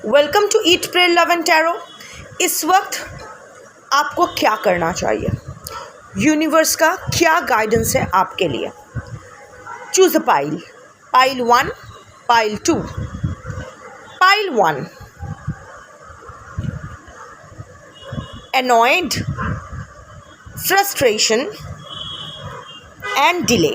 Welcome to eat pray love and tarot. इस वक्त आपको क्या करना चाहिए, यूनिवर्स का क्या गाइडेंस है आपके लिए। Choose a pile, pile 1, pile 2। Pile 1, annoyed, frustration and delay।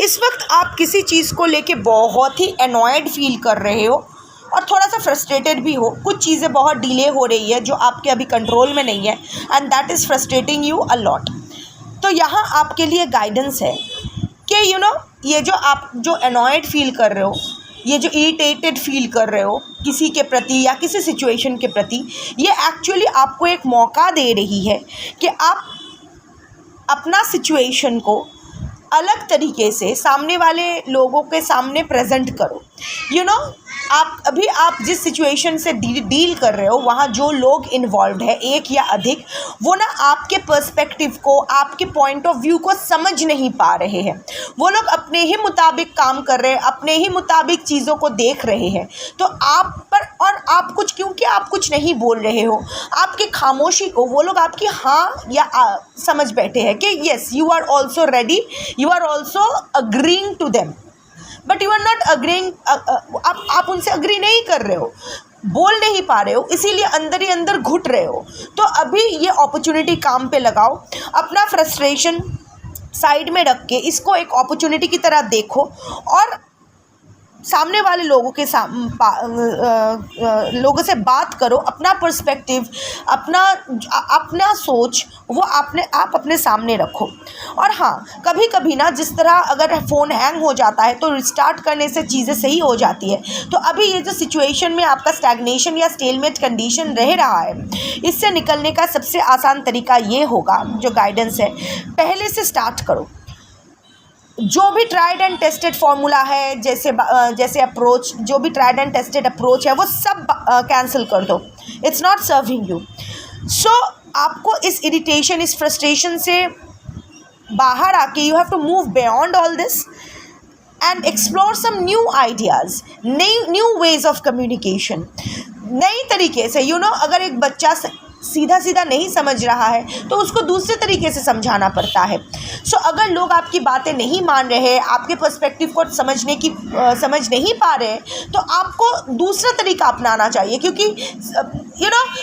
इस वक्त आप किसी चीज़ को लेके बहुत ही annoyed फील कर रहे हो और थोड़ा सा फ्रस्ट्रेटेड भी हो। कुछ चीज़ें बहुत डिले हो रही है जो आपके अभी कंट्रोल में नहीं है and that is frustrating you a lot. तो यहाँ आपके लिए गाइडेंस है कि ये जो आप जो अनॉयड फील कर रहे हो, ये जो इरिटेटेड फील कर रहे हो किसी के प्रति या किसी सिचुएशन के प्रति, ये एक्चुअली आपको एक मौका दे रही है कि आप अपना सिचुएशन को अलग तरीके से सामने वाले लोगों के सामने प्रेजेंट करो। आप जिस सिचुएशन से डील कर रहे हो, वहाँ जो लोग इन्वॉल्व है एक या अधिक, वो ना आपके पर्सपेक्टिव को, आपके पॉइंट ऑफ व्यू को समझ नहीं पा रहे हैं। वो लोग अपने ही मुताबिक काम कर रहे हैं, अपने ही मुताबिक चीज़ों को देख रहे हैं। तो आप पर और आप कुछ, क्योंकि आप कुछ नहीं बोल रहे हो, आपकी खामोशी को वो लोग आपकी हाँ या समझ बैठे हैं कि yes you are also ready, you are also agreeing to them, but you are not agreeing. आप उनसे अग्री नहीं कर रहे हो, बोल नहीं पा रहे हो, इसीलिए अंदर ही अंदर घुट रहे हो। तो अभी ये अपॉर्चुनिटी काम पे लगाओ, अपना फ्रस्ट्रेशन साइड में रख के इसको एक अपॉर्चुनिटी की तरह देखो और सामने वाले लोगों के लोगों से बात करो। अपना पर्सपेक्टिव, अपना सोच वो आप अपने सामने रखो। और हाँ, कभी कभी ना जिस तरह अगर फ़ोन हैंग हो जाता है तो रिस्टार्ट करने से चीज़ें सही हो जाती है। तो अभी ये जो सिचुएशन में आपका स्टैग्नेशन या स्टेलमेट कंडीशन रह रहा है, इससे निकलने का सबसे आसान तरीका ये होगा, जो गाइडेंस है, पहले से स्टार्ट करो। जो भी ट्राइड एंड टेस्टेड फार्मूला है, जैसे अप्रोच, जो भी ट्राइड एंड टेस्टेड अप्रोच है, वो सब कैंसिल कर दो। It's not serving you. So आपको इस इरिटेशन, इस फ्रस्ट्रेशन से बाहर आके you have to move beyond all this and explore some new ideas, new ways of communication, नई तरीके से। अगर एक बच्चा सीधा सीधा नहीं समझ रहा है तो उसको दूसरे तरीके से समझाना पड़ता है। सो अगर लोग आपकी बातें नहीं मान रहे हैं, आपके पर्सपेक्टिव को समझ नहीं पा रहे हैं, तो आपको दूसरा तरीका अपनाना चाहिए। क्योंकि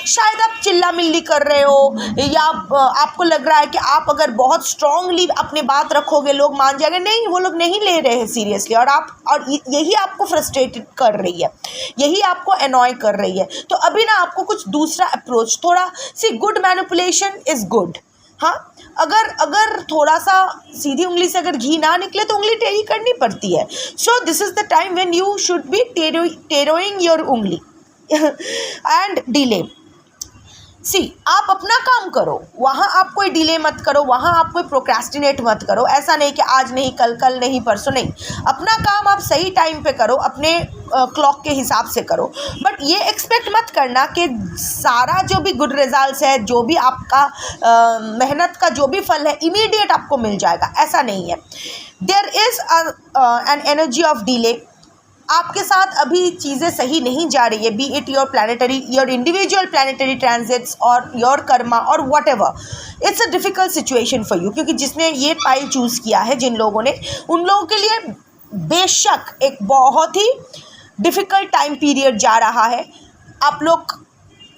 शायद आप चिल्ला मिल्ली कर रहे हो या आपको लग रहा है कि आप अगर बहुत स्ट्रांगली अपनी बात रखोगे लोग मान जाएंगे। नहीं, वो लोग नहीं ले रहे हैं सीरियसली, और यही आपको फ्रस्ट्रेटेड कर रही है, यही आपको अनॉय कर रही है। तो अभी ना आपको कुछ दूसरा अप्रोच, थोड़ा सी गुड मैनिपुलेशन इज गुड। हाँ, अगर थोड़ा सा सीधी उंगली से अगर घी ना निकले तो उंगली टेढ़ी करनी पड़ती है। So this is the time when you should be टेरोइंग योर उंगली एंड डिले। आप अपना काम करो, वहाँ आप कोई डिले मत करो, वहाँ आप कोई प्रोक्रेस्टिनेट मत करो। ऐसा नहीं कि आज नहीं, कल नहीं, परसों नहीं। अपना काम आप सही टाइम पे करो, अपने क्लॉक के हिसाब से करो। बट ये एक्सपेक्ट मत करना कि सारा जो भी गुड रिजल्ट्स है, जो भी आपका मेहनत का जो भी फल है, इमीडिएट आपको मिल जाएगा। ऐसा नहीं है। There is an energy of delay. आपके साथ अभी चीज़ें सही नहीं जा रही है, be it your individual planetary transits और योर कर्मा और whatever, it's a difficult situation for you. क्योंकि जिसने ये पाइल चूज़ किया है, जिन लोगों ने, उन लोगों के लिए बेशक एक बहुत ही डिफ़िकल्ट टाइम पीरियड जा रहा है। आप लोग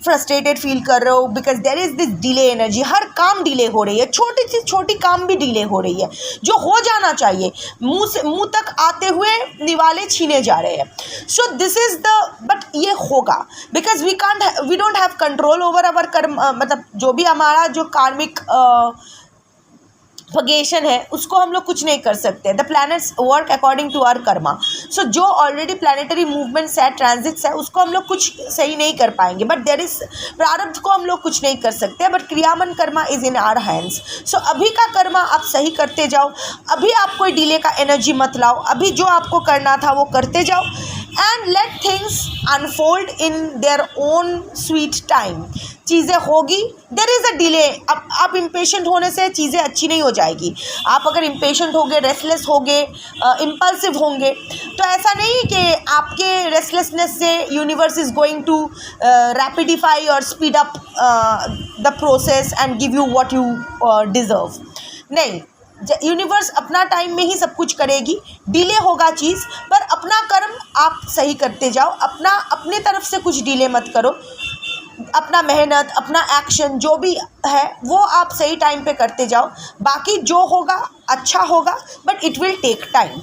फ्रस्ट्रेटेड फील कर रहे हो because there is this delay energy. हर काम डिले हो रही है, छोटी से छोटी काम भी डिले हो रही है। जो हो जाना चाहिए मुंह तक आते हुए निवाले छीने जा रहे हैं। सो दिस इज़ बट ये होगा because we don't have control over our karma. मतलब जो भी हमारा जो कार्मिक फगेशन है, उसको हम लोग कुछ नहीं कर सकते। The planets work according to our karma. So जो ऑलरेडी प्लानिटरी मूवमेंट्स है, ट्रांजिट्स है, उसको हम लोग कुछ सही नहीं कर पाएंगे। बट देयर इज प्रारब्ध को हम लोग कुछ नहीं कर सकते, but kriyaman karma is in our hands. So अभी का कर्मा आप सही करते जाओ। अभी आप कोई डिले का एनर्जी मत लाओ, अभी जो आपको करना था वो करते जाओ। And let things unfold in their own sweet time. चीज़ें होगी, देर इज़ अ डिले। अब आप इम्पेशेंट होने से चीज़ें अच्छी नहीं हो जाएगी। आप अगर इम्पेशेंट होंगे, रेस्टलेस होंगे, इम्पल्सिव होंगे, तो ऐसा नहीं कि आपके रेस्टलेसनेस से यूनिवर्स इज़ गोइंग टू रैपिडिफाई और speed up the process and give you what you deserve. नहीं, यूनिवर्स अपना टाइम में ही सब कुछ करेगी। डिले होगा चीज़, पर अपना कर्म आप सही करते जाओ। अपने तरफ से कुछ डिले मत करो। अपना मेहनत, अपना एक्शन जो भी है वो आप सही टाइम पे करते जाओ। बाकी जो होगा अच्छा होगा, but it will take time.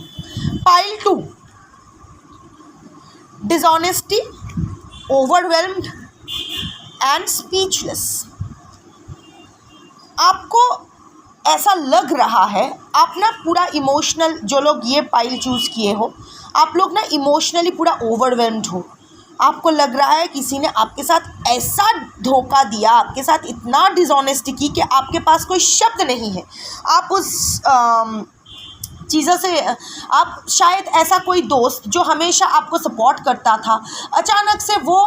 Pile 2, dishonesty, overwhelmed and speechless. आपको ऐसा लग रहा है, आप ना पूरा इमोशनल, जो लोग ये पाइल चूज़ किए हो, आप लोग ना इमोशनली पूरा ओवरवेल्म्ड हो। आपको लग रहा है किसी ने आपके साथ ऐसा धोखा दिया, आपके साथ इतना डिसऑनेस्टी की कि आपके पास कोई शब्द नहीं है। आप उस चीज़ों से, आप शायद ऐसा कोई दोस्त जो हमेशा आपको सपोर्ट करता था, अचानक से वो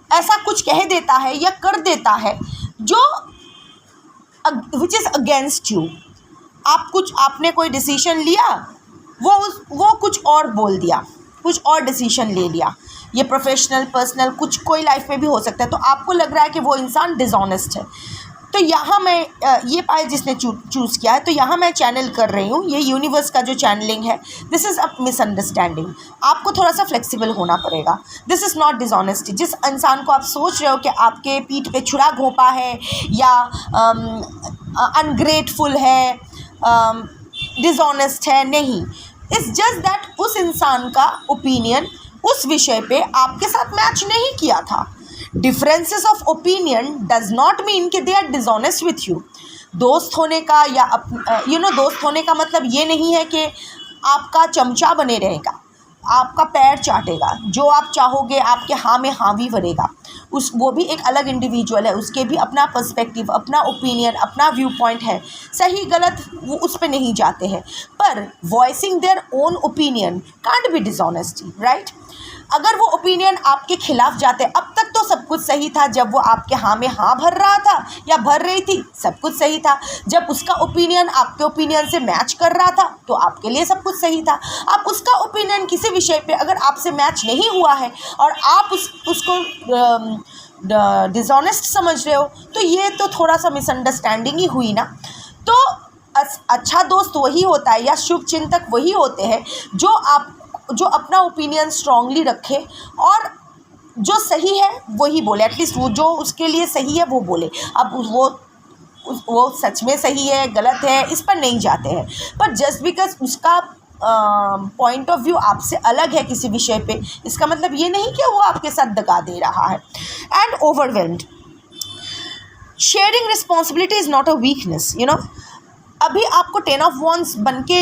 ऐसा कुछ कह देता है या कर देता है जो विच इज़ अगेंस्ट यू। आपने कोई डिसीजन लिया, वो कुछ और बोल दिया, कुछ और डिसीजन ले लिया। ये प्रोफेशनल, पर्सनल, कुछ कोई लाइफ में भी हो सकता है। तो आपको लग रहा है कि वो इंसान डिसऑनेस्ट है। तो यहाँ मैं ये पाइल जिसने चूज़ किया है, तो यहाँ मैं चैनल कर रही हूँ, ये यूनिवर्स का जो चैनलिंग है, दिस इज़ अ मिसअंडरस्टैंडिंग। आपको थोड़ा सा फ्लेक्सिबल होना पड़ेगा। This is not dishonesty. जिस इंसान को आप सोच रहे हो कि आपके पीठ पे छुरा घोंपा है या अनग्रेटफुल है, डिसऑनेस्ट है, नहीं, इट्स जस्ट दैट उस इंसान का ओपिनियन उस विषय पे आपके साथ मैच नहीं किया था। Differences of opinion does not mean कि they are dishonest with you. दोस्त होने का या दोस्त होने का मतलब ये नहीं है कि आपका चमचा बने रहेगा, आपका पैर चाटेगा, जो आप चाहोगे आपके हाँ में हावी भरेगा। वो भी एक अलग इंडिविजुअल है, उसके भी अपना पर्सपेक्टिव, अपना ओपिनियन, अपना व्यू पॉइंट है। सही गलत वो उस पे नहीं जाते हैं, पर voicing their own opinion can't be dishonesty, right. अगर वो ओपिनियन आपके खिलाफ जाते, अब तक तो सब कुछ सही था। जब वो आपके हाँ में हाँ भर रहा था या भर रही थी, सब कुछ सही था। जब उसका ओपिनियन आपके ओपिनियन से मैच कर रहा था, तो आपके लिए सब कुछ सही था। अब उसका ओपिनियन किसी विषय पे अगर आपसे मैच नहीं हुआ है और आप उसको डिसऑनेस्ट समझ रहे हो, तो ये तो थोड़ा सा मिसअंडरस्टैंडिंग ही हुई ना। तो अच्छा दोस्त वही होता है या शुभ चिंतक वही होते हैं जो अपना ओपिनियन स्ट्रांगली रखे और जो सही है वही बोले। एटलीस्ट वो जो उसके लिए सही है वो बोले। अब वो सच में सही है गलत है इस पर नहीं जाते हैं, पर जस्ट बिकॉज उसका पॉइंट ऑफ व्यू आपसे अलग है किसी विषय पे, इसका मतलब ये नहीं कि वो आपके साथ दगा दे रहा है। And overwhelmed, sharing responsibility is not a weakness, अभी आपको 10 ऑफ वॉन्ड्स बन के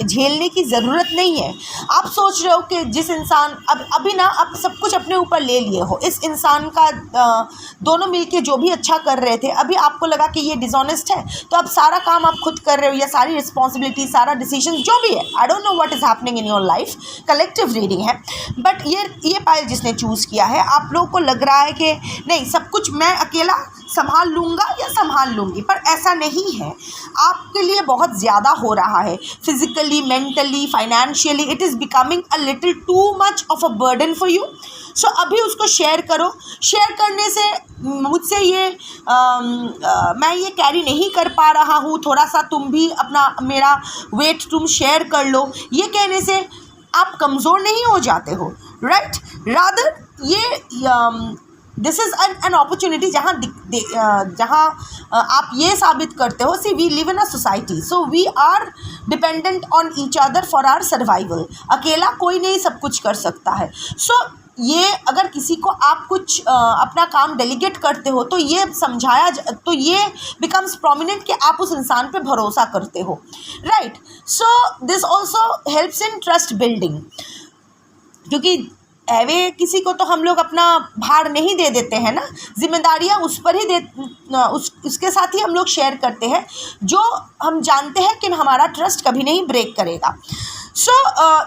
झेलने की ज़रूरत नहीं है। आप सोच रहे हो कि जिस इंसान अभी ना आप सब कुछ अपने ऊपर ले लिए हो, इस इंसान का दोनों मिलके जो भी अच्छा कर रहे थे, अभी आपको लगा कि ये डिसऑनेस्ट है, तो अब सारा काम आप खुद कर रहे हो या सारी रिस्पॉन्सिबिलिटी, सारा डिसीजन जो भी है, I don't know what is happening in your life, collective reading है। बट ये पाइल जिसने चूज़ किया है, आप लोगों को लग रहा है कि नहीं सब कुछ मैं अकेला संभाल लूँगा या संभाल लूँगी, पर ऐसा नहीं है। आपके लिए बहुत ज़्यादा हो रहा है, physically, mentally, financially, it is becoming a little too much of a burden for you. So अभी उसको शेयर करो। शेयर करने से मुझसे मैं ये कैरी नहीं कर पा रहा हूँ, थोड़ा सा तुम भी मेरा वेट तुम शेयर कर लो, ये कहने से आप कमज़ोर नहीं हो जाते हो, राइट। रादर ये दिस इज़ एन अपॉर्चुनिटी जहाँ आप ये साबित करते हो, see we live in a society, so we are dependent on each other for our survival. अकेला कोई नहीं सब कुछ कर सकता है। सो ये अगर किसी को आप कुछ अपना काम डेलीगेट करते हो, तो ये बिकम्स प्रोमिनेंट कि आप उस इंसान पे भरोसा करते हो, right. So this also helps in trust building, क्योंकि किसी को तो हम लोग अपना भार नहीं दे देते हैं ना, जिम्मेदारियां उस पर ही उसके साथ ही हम लोग शेयर करते हैं जो हम जानते हैं कि हमारा ट्रस्ट कभी नहीं ब्रेक करेगा। So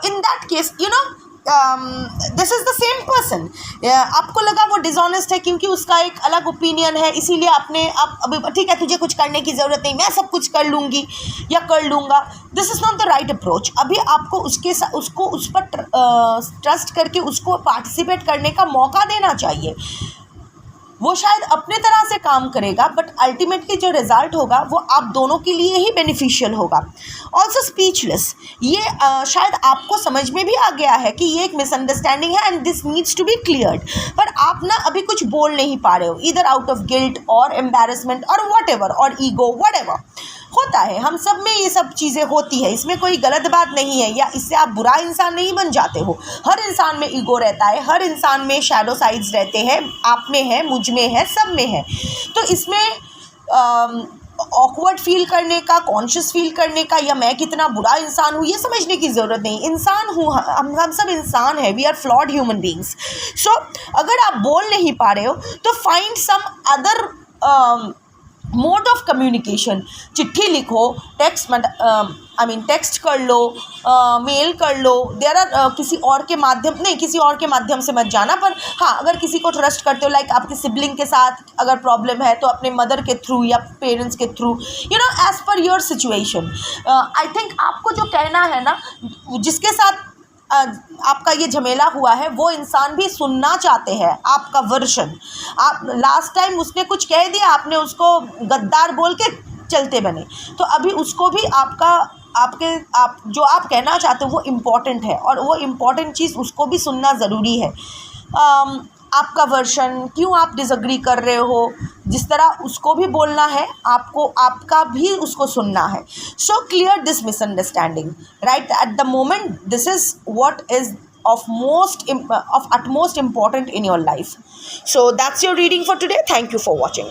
in that case this is the same person, आपको लगा वो डिसऑनेस्ट है क्योंकि उसका एक अलग ओपिनियन है, इसीलिए आपने आप अभी ठीक है तुझे कुछ करने की ज़रूरत नहीं, मैं सब कुछ कर लूँगी या कर लूँगा। This is not the right approach. अभी आपको उसको उस पर ट्रस्ट करके उसको पार्टिसिपेट करने का मौका देना चाहिए। वो शायद अपने तरह से काम करेगा बट अल्टीमेटली जो रिज़ल्ट होगा वो आप दोनों के लिए ही बेनिफिशियल होगा। ऑल्सो स्पीचलेस, ये शायद आपको समझ में भी आ गया है कि ये एक मिसअंडरस्टैंडिंग है and this needs to be cleared, पर आप ना अभी कुछ बोल नहीं पा रहे हो, ईदर आउट ऑफ गिल्ट और एम्बैरेसमेंट और व्हाटएवर और ईगो व्हाटएवर। होता है, हम सब में ये सब चीज़ें होती है, इसमें कोई गलत बात नहीं है या इससे आप बुरा इंसान नहीं बन जाते हो। हर इंसान में ईगो रहता है, हर इंसान में शैडो साइड्स रहते हैं, आप में है, मुझ में है, सब में है। तो इसमें ऑकवर्ड फील करने का, कॉन्शियस फील करने का या मैं कितना बुरा इंसान हूँ ये समझने की ज़रूरत नहीं। इंसान हूँ, हम सब इंसान हैं, we are flawed human beings. So अगर आप बोल नहीं पा रहे हो तो find some other mode of communication. चिट्ठी लिखो, टेक्स्ट कर लो, मेल कर लो, देयर आर किसी और के माध्यम से मत जाना। पर हाँ, अगर किसी को ट्रस्ट करते हो, लाइक आपके सिबलिंग के साथ अगर प्रॉब्लम है तो अपने मदर के थ्रू या पेरेंट्स के through, as per your situation. I think आपको जो कहना है ना, जिसके साथ आपका ये झमेला हुआ है वो इंसान भी सुनना चाहते हैं आपका वर्शन। आप लास्ट टाइम उसने कुछ कह दिया, आपने उसको गद्दार बोल के चलते बने, तो अभी उसको भी आप जो आप कहना चाहते हो वो इम्पॉर्टेंट है और वो इम्पॉर्टेंट चीज़ उसको भी सुनना ज़रूरी है। आपका वर्शन, क्यों आप डिसएग्री कर रहे हो, जिस तरह उसको भी बोलना है, आपका भी उसको सुनना है। So clear this misunderstanding right at the moment. This is what is of utmost important in your life. So that's your reading for today. Thank you for watching.